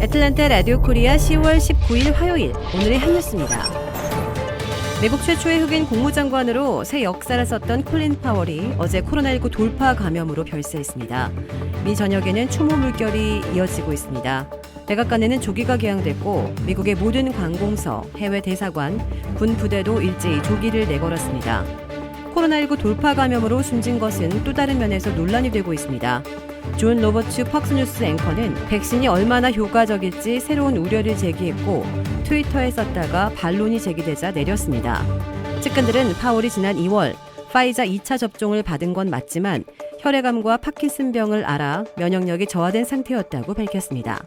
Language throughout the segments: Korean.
애틀랜타 라디오 코리아 10월 19일 화요일 오늘의 한 뉴스입니다. 미국 최초의 흑인 국무장관으로 새 역사를 썼던 콜린 파월이 어제 코로나19 돌파 감염으로 별세했습니다. 미 전역에는 추모 물결이 이어지고 있습니다. 백악관에는 조기가 개항됐고 미국의 모든 관공서, 해외 대사관, 군 부대도 일제히 조기를 내걸었습니다. 코로나19 돌파 감염으로 숨진 것은 또 다른 면에서 논란이 되고 있습니다. 존 로버츠 팍스뉴스 앵커는 백신이 얼마나 효과적일지 새로운 우려를 제기했고 트위터에 썼다가 반론이 제기되자 내렸습니다. 측근들은 파월이 지난 2월 파이자 2차 접종을 받은 건 맞지만 혈액암과 파킨슨병을 앓아 면역력이 저하된 상태였다고 밝혔습니다.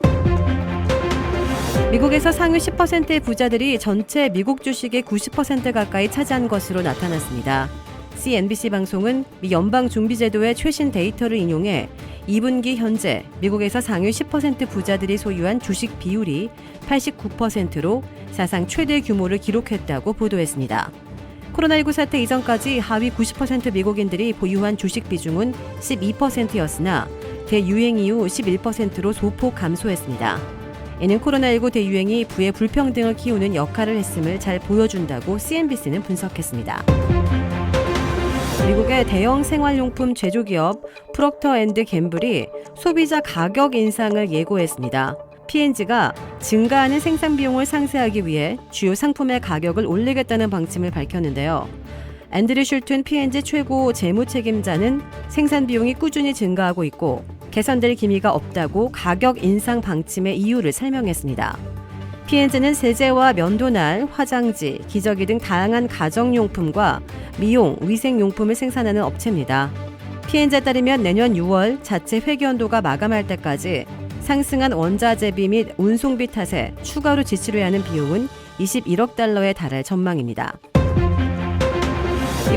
미국에서 상위 10%의 부자들이 전체 미국 주식의 90% 가까이 차지한 것으로 나타났습니다. CNBC 방송은 미 연방준비제도의 최신 데이터를 인용해 2분기 현재 미국에서 상위 10% 부자들이 소유한 주식 비율이 89%로 사상 최대 규모를 기록했다고 보도했습니다. 코로나19 사태 이전까지 하위 90% 미국인들이 보유한 주식 비중은 12%였으나 대유행 이후 11%로 소폭 감소했습니다. 이는 코로나19 대유행이 부의 불평등을 키우는 역할을 했음을 잘 보여준다고 CNBC는 분석했습니다. 미국의 대형 생활용품 제조기업 프록터 앤드 갬블이 소비자 가격 인상을 예고했습니다. P&G가 증가하는 생산 비용을 상쇄하기 위해 주요 상품의 가격을 올리겠다는 방침을 밝혔는데요. 앤드류 슐튼 P&G 최고 재무 책임자는 생산 비용이 꾸준히 증가하고 있고 개선될 기미가 없다고 가격 인상 방침의 이유를 설명했습니다. P&G는 세제와 면도날, 화장지, 기저귀 등 다양한 가정용품과 미용, 위생용품을 생산하는 업체입니다. P&G에 따르면 내년 6월 자체 회계연도가 마감할 때까지 상승한 원자재비 및 운송비 탓에 추가로 지출해야 하는 비용은 21억 달러에 달할 전망입니다.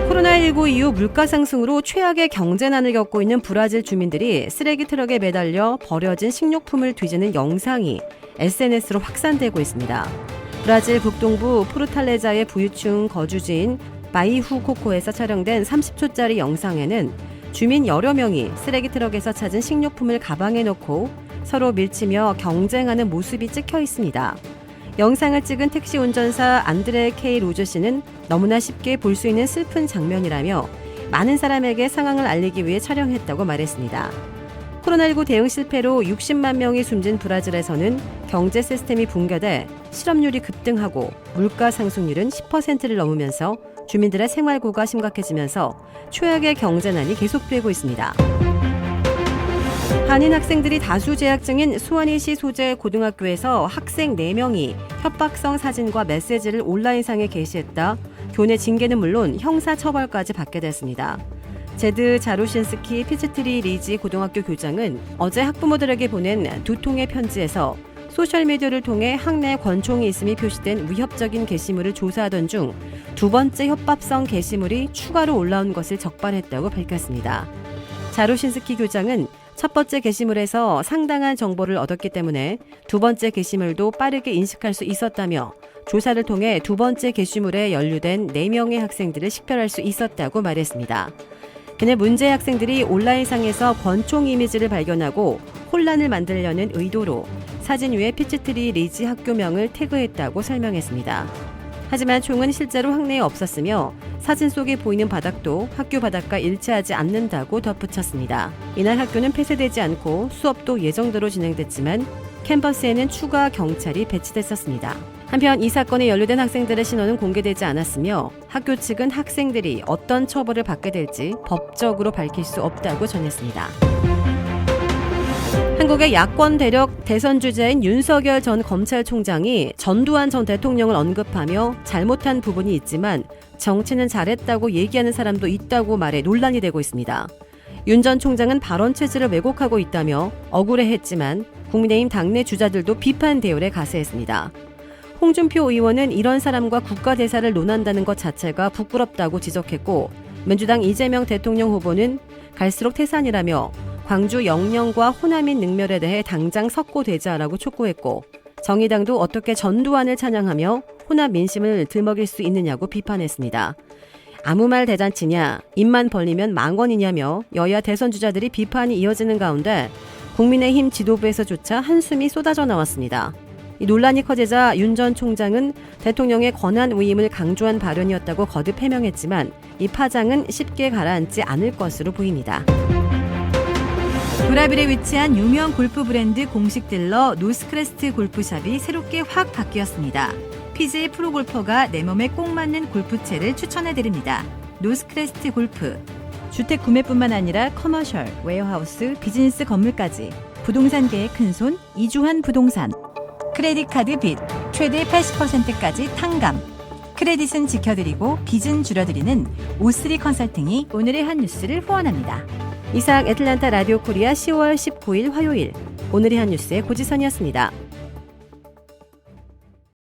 코로나19 이후 물가 상승으로 최악의 경제난을 겪고 있는 브라질 주민들이 쓰레기 트럭에 매달려 버려진 식료품을 뒤지는 영상이 SNS로 확산되고 있습니다. 브라질 북동부 포르탈레자의 부유층 거주지인 바이후코코에서 촬영된 30초짜리 영상에는 주민 여러 명이 쓰레기 트럭에서 찾은 식료품을 가방에 넣고 서로 밀치며 경쟁하는 모습이 찍혀 있습니다. 영상을 찍은 택시 운전사 안드레 K 로즈 씨는 너무나 쉽게 볼 수 있는 슬픈 장면이라며 많은 사람에게 상황을 알리기 위해 촬영했다고 말했습니다. 코로나19 대응 실패로 60만 명이 숨진 브라질에서는 경제 시스템이 붕괴돼 실업률이 급등하고 물가 상승률은 10%를 넘으면서 주민들의 생활고가 심각해지면서 최악의 경제난이 계속되고 있습니다. 한인 학생들이 다수 재학 중인 수원이시 소재 고등학교에서 학생 4명이 협박성 사진과 메시지를 온라인상에 게시했다. 교내 징계는 물론 형사처벌까지 받게 됐습니다. 제드 자루신스키 피츠트리 리지 고등학교 교장은 어제 학부모들에게 보낸 2통의 편지에서 소셜미디어를 통해 학내 권총이 있음이 표시된 위협적인 게시물을 조사하던 중 두 번째 협박성 게시물이 추가로 올라온 것을 적발했다고 밝혔습니다. 자루신스키 교장은 첫 번째 게시물에서 상당한 정보를 얻었기 때문에 두 번째 게시물도 빠르게 인식할 수 있었다며 조사를 통해 두 번째 게시물에 연루된 4명의 학생들을 식별할 수 있었다고 말했습니다. 그는 문제 학생들이 온라인상에서 권총 이미지를 발견하고 혼란을 만들려는 의도로 사진 위에 피츠트리 리지 학교명을 태그했다고 설명했습니다. 하지만 총은 실제로 학내에 없었으며 사진 속에 보이는 바닥도 학교 바닥과 일치하지 않는다고 덧붙였습니다. 이날 학교는 폐쇄되지 않고 수업도 예정대로 진행됐지만 캠퍼스에는 추가 경찰이 배치됐었습니다. 한편 이 사건에 연루된 학생들의 신원은 공개되지 않았으며 학교 측은 학생들이 어떤 처벌을 받게 될지 법적으로 밝힐 수 없다고 전했습니다. 한국의 야권 대력 대선 주자인 윤석열 전 검찰총장이 전두환 전 대통령을 언급하며 잘못한 부분이 있지만 정치는 잘했다고 얘기하는 사람도 있다고 말해 논란이 되고 있습니다. 윤 전 총장은 발언 취지를 왜곡하고 있다며 억울해했지만 국민의힘 당내 주자들도 비판 대열에 가세했습니다. 홍준표 의원은 이런 사람과 국가대사를 논한다는 것 자체가 부끄럽다고 지적했고 민주당 이재명 대통령 후보는 갈수록 태산이라며 광주 영령과 호남인 능멸에 대해 당장 석고되자라고 촉구했고 정의당도 어떻게 전두환을 찬양하며 호남 민심을 들먹일 수 있느냐고 비판했습니다. 아무 말 대잔치냐, 입만 벌리면 망언이냐며 여야 대선 주자들이 비판이 이어지는 가운데 국민의힘 지도부에서조차 한숨이 쏟아져 나왔습니다. 이 논란이 커지자 윤 전 총장은 대통령의 권한 위임을 강조한 발언이었다고 거듭 해명했지만 이 파장은 쉽게 가라앉지 않을 것으로 보입니다. 브라질에 위치한 유명 골프 브랜드 공식 딜러 노스크레스트 골프샵이 새롭게 확 바뀌었습니다. PGA 프로골퍼가 내 몸에 꼭 맞는 골프채를 추천해드립니다. 노스크레스트 골프. 주택 구매뿐만 아니라 커머셜, 웨어하우스, 비즈니스 건물까지 부동산계의 큰손 이주환 부동산. 크레딧 카드 빚 최대 80%까지 탕감. 크레딧은 지켜드리고 빚은 줄여드리는 O3 컨설팅이 오늘의 한 뉴스를 후원합니다. 이상 애틀랜타 라디오 코리아 10월 19일 화요일 오늘의 한 뉴스의 고지선이었습니다.